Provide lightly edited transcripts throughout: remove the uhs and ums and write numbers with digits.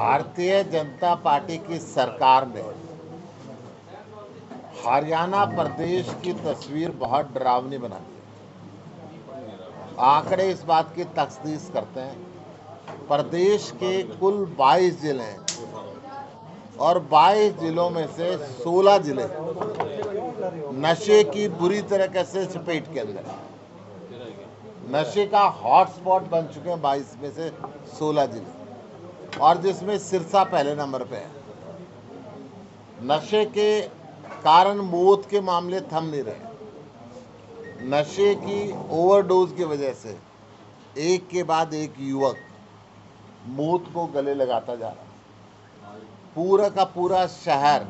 Bharatiya Janata party की सरकार ने हरियाणा प्रदेश की तस्वीर बहुत डरावनी बना दी। आंकड़े इस बात की तस्दीक करते हैं प्रदेश के कुल 22 जिले हैं और 22 जिलों में से 16 जिले नशे की बुरी तरीके से चपेट के अंदर है। नशे का हॉटस्पॉट बन चुके हैं 22 में से 16 जिले, और जिसमें सिरसा पहले नंबर पे है। नशे के कारण मौत के मामले थम नहीं रहे। नशे की ओवरडोज की वजह से एक के बाद एक युवक मौत को गले लगाता जा रहा है। पूरा का पूरा शहर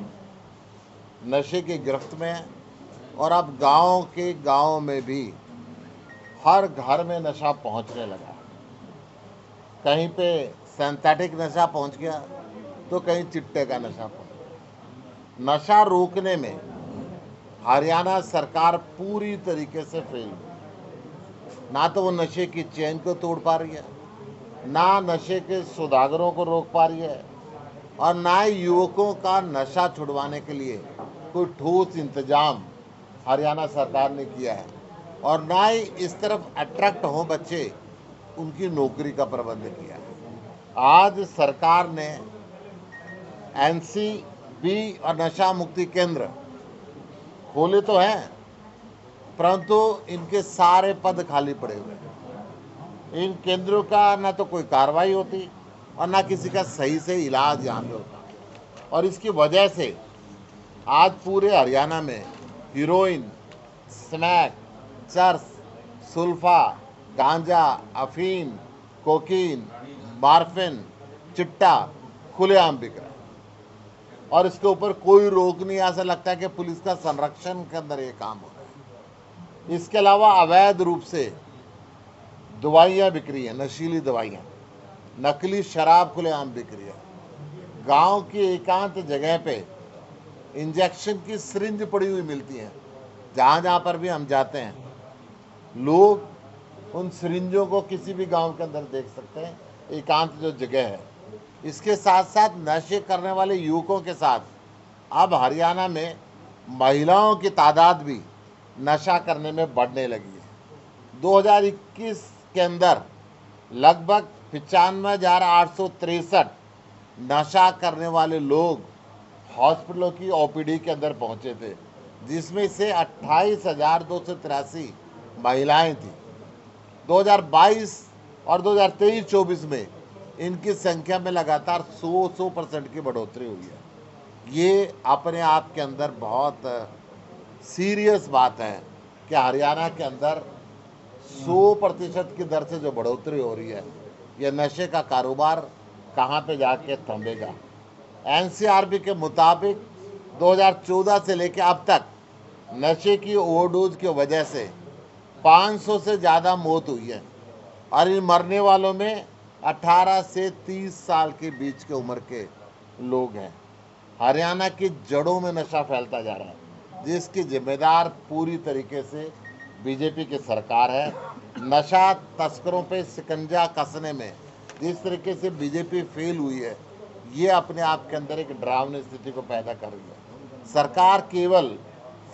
नशे की गिरफ्त में है और अब गांव के गांव में भी हर घर में नशा पहुंचने लगा। कहीं पे सिंथेटिक नशा पहुंच गया तो कहीं चिट्टे का नशा पहुंच गया। नशा रोकने में हरियाणा सरकार पूरी तरीके से फेल हुई। ना तो वो नशे की चेन को तोड़ पा रही है, ना नशे के सौदागरों को रोक पा रही है, और ना ही युवकों का नशा छुड़वाने के लिए कोई ठोस इंतजाम हरियाणा सरकार ने किया है, और ना ही इस तरफ अट्रैक्ट हो बच्चे उनकी नौकरी का प्रबंध किया है। आज सरकार ने एनसीबी और नशा मुक्ति केंद्र खोले तो हैं, परंतु इनके सारे पद खाली पड़े हुए हैं। इन केंद्रों का ना तो कोई कार्रवाई होती और ना किसी का सही से इलाज यहाँ पे होता, और इसकी वजह से आज पूरे हरियाणा में हीरोइन, स्मैक, चरस, सुल्फा, गांजा, अफीम, कोकीन, मार्फिन, चिट्टा खुलेआम बिक रहा है, और इसके ऊपर कोई रोक नहीं। ऐसा लगता है कि पुलिस का संरक्षण के अंदर ये काम हो रहा है। इसके अलावा अवैध रूप से दवाइयाँ बिक रही हैं, नशीली दवाइयाँ, नकली शराब खुलेआम बिक रही है। गांव की एकांत जगह पे इंजेक्शन की सिरिंज पड़ी हुई मिलती हैं। जहाँ जहाँ पर भी हम जाते हैं, लोग उन सिरिंजों को किसी भी गांव के अंदर देख सकते हैं, एकांत जो जगह है। इसके साथ साथ नशे करने वाले युवकों के साथ अब हरियाणा में महिलाओं की तादाद भी नशा करने में बढ़ने लगी है। 2021 के अंदर लगभग 95,863 नशा करने वाले लोग हॉस्पिटलों की ओपीडी के अंदर पहुंचे थे, जिसमें से 28,283 महिलाएं थी। 2022 और 2023-24 में इनकी संख्या में लगातार 100% की बढ़ोतरी हुई है। ये अपने आप के अंदर बहुत सीरियस बात है कि हरियाणा के अंदर 100% की दर से जो बढ़ोतरी हो रही है, ये नशे का कारोबार कहाँ पे जाके थमेगा। एनसीआरबी के मुताबिक 2014 से लेकर अब तक नशे की ओवरडोज की वजह से 500 से ज़्यादा मौत हुई है, और इन मरने वालों में 18 से 30 साल के बीच के उम्र के लोग हैं। हरियाणा की जड़ों में नशा फैलता जा रहा है, जिसकी जिम्मेदार पूरी तरीके से बीजेपी की सरकार है। नशा तस्करों पे शिकंजा कसने में जिस तरीके से बीजेपी फेल हुई है, ये अपने आप के अंदर एक डरावनी स्थिति को पैदा कर रही है। सरकार केवल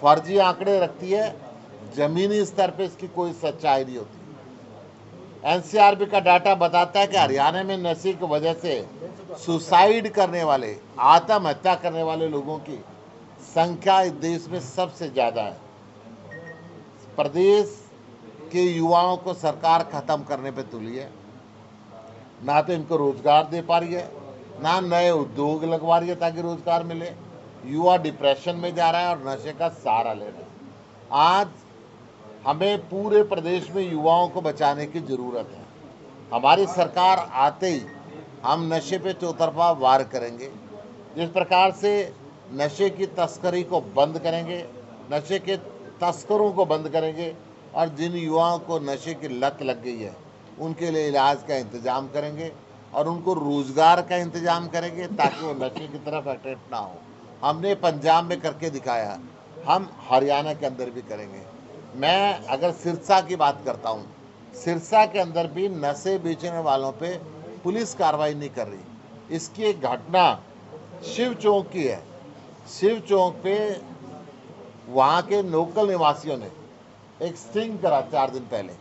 फर्जी आंकड़े रखती है, जमीनी स्तर पे इसकी कोई सच्चाई नहीं होती। एनसीआरबी का डाटा बताता है कि हरियाणा में नशे की वजह से सुसाइड करने वाले, आत्महत्या करने वाले लोगों की संख्या इस देश में सबसे ज़्यादा है। प्रदेश के युवाओं को सरकार खत्म करने पे तुली है। ना तो इनको रोजगार दे पा रही है, ना नए उद्योग लगवा रही है ताकि रोजगार मिले। युवा डिप्रेशन में जा रहा है और नशे का सहारा ले रहा है। आज हमें पूरे प्रदेश में युवाओं को बचाने की ज़रूरत है। हमारी सरकार आते ही हम नशे पे चौतरफा वार करेंगे। जिस प्रकार से नशे की तस्करी को बंद करेंगे, नशे के तस्करों को बंद करेंगे, और जिन युवाओं को नशे की लत लग गई है उनके लिए इलाज का इंतज़ाम करेंगे और उनको रोज़गार का इंतज़ाम करेंगे ताकि वो नशे की तरफ अट्रैक्ट ना हो। हमने पंजाब में करके दिखाया, हम हरियाणा के अंदर भी करेंगे। मैं अगर सिरसा की बात करता हूँ, सिरसा के अंदर भी नशे बेचने वालों पे पुलिस कार्रवाई नहीं कर रही, इसकी एक घटना शिव चौक की है। शिव चौक पे वहाँ के लोकल निवासियों ने एक स्टिंग करा 4 दिन पहले,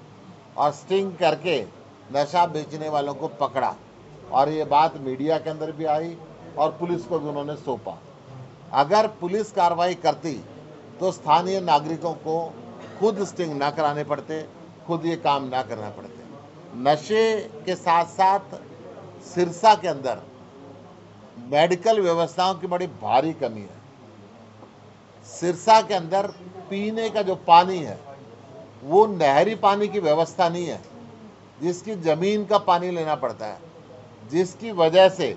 और स्टिंग करके नशा बेचने वालों को पकड़ा, और ये बात मीडिया के अंदर भी आई और पुलिस को भी उन्होंने सौंपा। अगर पुलिस कार्रवाई करती तो स्थानीय नागरिकों को खुद स्टिंग ना कराने पड़ते, खुद ये काम ना करना पड़ते। नशे के साथ साथ सिरसा के अंदर मेडिकल व्यवस्थाओं की बड़ी भारी कमी है। सिरसा के अंदर पीने का जो पानी है वो नहरी पानी की व्यवस्था नहीं है, जिसकी ज़मीन का पानी लेना पड़ता है, जिसकी वजह से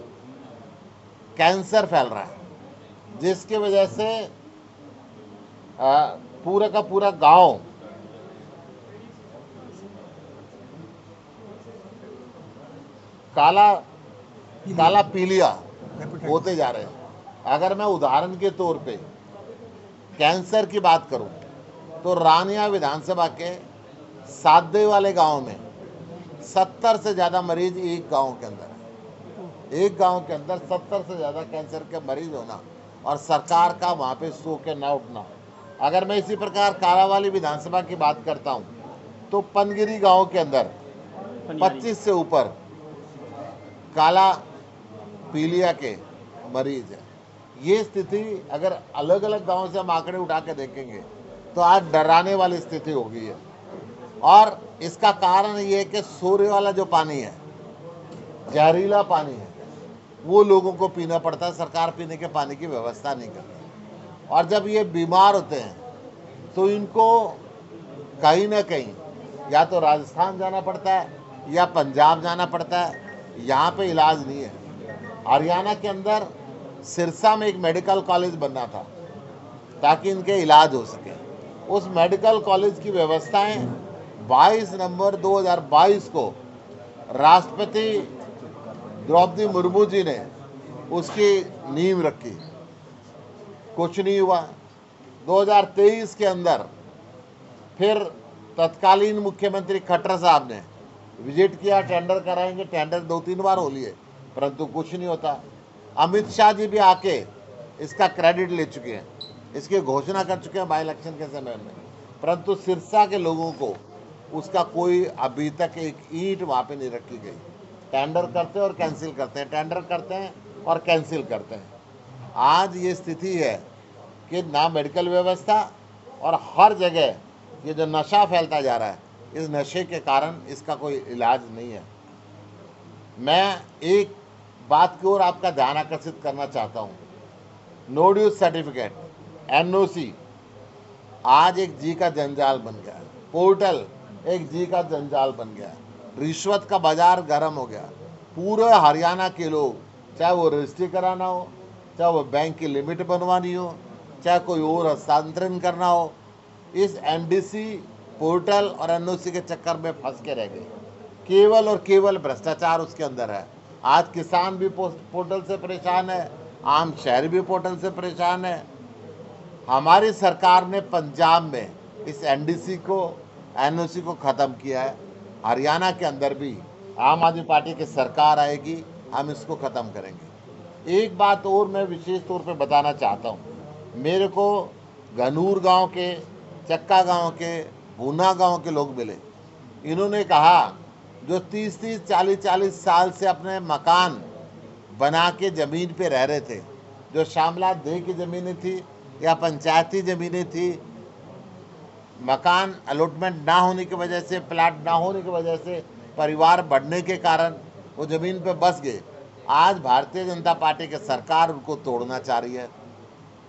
कैंसर फैल रहा है, जिसकी वजह से पूरा का पूरा गांव काला पीलिया होते जा रहे हैं। अगर मैं उदाहरण के तौर पे कैंसर की बात करूं तो रानिया विधानसभा के सादे वाले गांव में 70 से ज़्यादा मरीज एक गांव के अंदर है। एक गांव के अंदर 70 से ज़्यादा कैंसर के मरीज होना और सरकार का वहाँ पे सो के ना उठना। अगर मैं इसी प्रकार कालावाली विधानसभा की बात करता हूँ तो पनगिरी गांव के अंदर 25 से ऊपर काला पीलिया के मरीज है। ये स्थिति अगर अलग अलग गांवों से हम आंकड़े उठा के देखेंगे तो आज डराने वाली स्थिति हो गई है। और इसका कारण ये है कि सूर्य वाला जो पानी है, जहरीला पानी है, वो लोगों को पीना पड़ता है। सरकार पीने के पानी की व्यवस्था नहीं करती, और जब ये बीमार होते हैं तो इनको कहीं ना कहीं या तो राजस्थान जाना पड़ता है या पंजाब जाना पड़ता है। यहाँ पे इलाज नहीं है। हरियाणा के अंदर सिरसा में एक मेडिकल कॉलेज बनना था ताकि इनके इलाज हो सके। उस मेडिकल कॉलेज की व्यवस्थाएं 22 नवंबर 2022 को राष्ट्रपति द्रौपदी मुर्मू जी ने उसकी नींव रखी, कुछ नहीं हुआ। 2023 के अंदर फिर तत्कालीन मुख्यमंत्री खट्टर साहब ने विजिट किया, टेंडर कराएंगे, टेंडर 2-3 बार हो लिए, परंतु कुछ नहीं होता। अमित शाह जी भी आके इसका क्रेडिट ले चुके हैं, इसकी घोषणा कर चुके हैं बाई इलेक्शन के समय में, परंतु सिरसा के लोगों को उसका कोई अभी तक एक ईंट वहाँ पे नहीं रखी गई। टेंडर करते हैं और कैंसिल करते हैं, टेंडर करते हैं और कैंसिल करते हैं। आज ये स्थिति है कि ना मेडिकल व्यवस्था, और हर जगह ये जो नशा फैलता जा रहा है, इस नशे के कारण इसका कोई इलाज नहीं है। मैं एक बात की ओर आपका ध्यान आकर्षित करना चाहता हूँ। नो ड्यूज सर्टिफिकेट, NOC आज एक जी का जंजाल बन गया। पोर्टल एक जी का जंजाल बन गया। रिश्वत का बाजार गर्म हो गया। पूरे हरियाणा के लोग, चाहे वो रजिस्ट्री कराना हो, चाहे वो बैंक की लिमिट बनवानी हो, चाहे कोई और हस्तांतरण करना हो, इस NDC पोर्टल और NOC के चक्कर में फंस के रह गए। केवल और केवल भ्रष्टाचार उसके अंदर है। आज किसान भी पोर्टल से परेशान है, आम शहरी भी पोर्टल से परेशान है। हमारी सरकार ने पंजाब में इस NDC को, NOC को ख़त्म किया है। हरियाणा के अंदर भी आम आदमी पार्टी की सरकार आएगी, हम इसको ख़त्म करेंगे। एक बात और मैं विशेष तौर पे बताना चाहता हूँ। मेरे को घनूर गांव के, चक्का गांव के, भूना गांव के लोग मिले। इन्होंने कहा जो 30-30, 40-40 साल से अपने मकान बना के ज़मीन पे रह रहे थे, जो शामला देह की ज़मीनें थी या पंचायती ज़मीनें थी, मकान अलॉटमेंट ना होने की वजह से, प्लाट ना होने की वजह से, परिवार बढ़ने के कारण वो ज़मीन पे बस गए। आज भारतीय जनता पार्टी की सरकार उनको तोड़ना चाह रही है,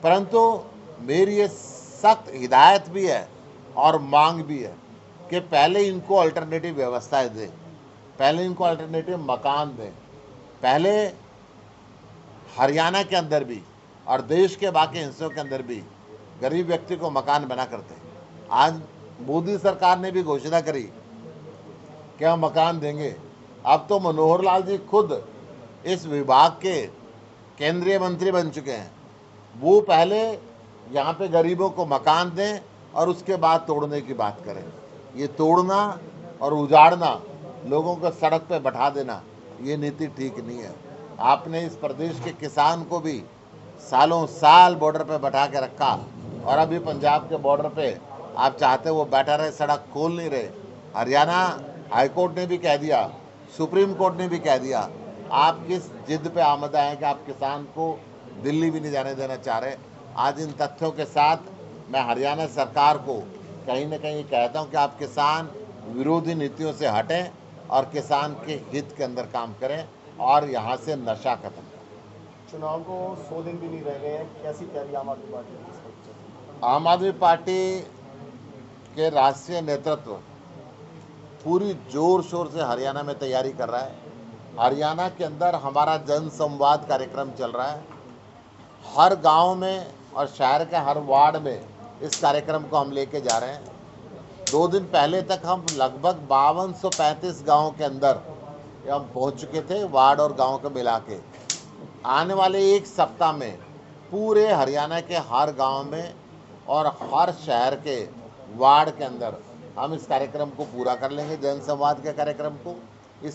परंतु मेरी ये सख्त हिदायत भी है और मांग भी है कि पहले इनको अल्टरनेटिव व्यवस्थाएं दें, पहले इनको अल्टरनेटिव मकान दें। पहले हरियाणा के अंदर भी और देश के बाकी हिस्सों के अंदर भी गरीब व्यक्ति को मकान बना करते हैं। आज मोदी सरकार ने भी घोषणा करी कि हम मकान देंगे। अब तो मनोहर लाल जी खुद इस विभाग के केंद्रीय मंत्री बन चुके हैं। वो पहले यहाँ पे गरीबों को मकान दें और उसके बाद तोड़ने की बात करें। ये तोड़ना और उजाड़ना, लोगों को सड़क पे बैठा देना, ये नीति ठीक नहीं है। आपने इस प्रदेश के किसान को भी सालों साल बॉर्डर पे बैठा के रखा, और अभी पंजाब के बॉर्डर पे आप चाहते वो बैठा रहे, सड़क खोल नहीं रहे। हरियाणा हाईकोर्ट ने भी कह दिया, सुप्रीम कोर्ट ने भी कह दिया, आप किस जिद पे आमदा है कि आप किसान को दिल्ली भी नहीं जाने देना चाह रहे। आज इन तथ्यों के साथ मैं हरियाणा सरकार को कहीं ना कहीं कहता हूं कि आप किसान विरोधी नीतियों से हटें और किसान के हित के अंदर काम करें और यहाँ से नशा खत्म करें। चुनाव को 100 दिन भी नहीं रह गए हैं, कैसी तैयारी आम आदमी पार्टी की इस वक्त? आम आदमी पार्टी के राष्ट्रीय नेतृत्व पूरी जोर शोर से हरियाणा में तैयारी कर रहा है। हरियाणा के अंदर हमारा जन संवाद कार्यक्रम चल रहा है। हर गांव में और शहर के हर वार्ड में इस कार्यक्रम को हम लेके जा रहे हैं। 2 दिन पहले तक हम लगभग 5235 गाँव के अंदर हम पहुंच चुके थे, वार्ड और गांव को मिला के। आने वाले एक सप्ताह में पूरे हरियाणा के हर गांव में और हर शहर के वार्ड के अंदर हम इस कार्यक्रम को पूरा कर लेंगे, जन संवाद के कार्यक्रम को।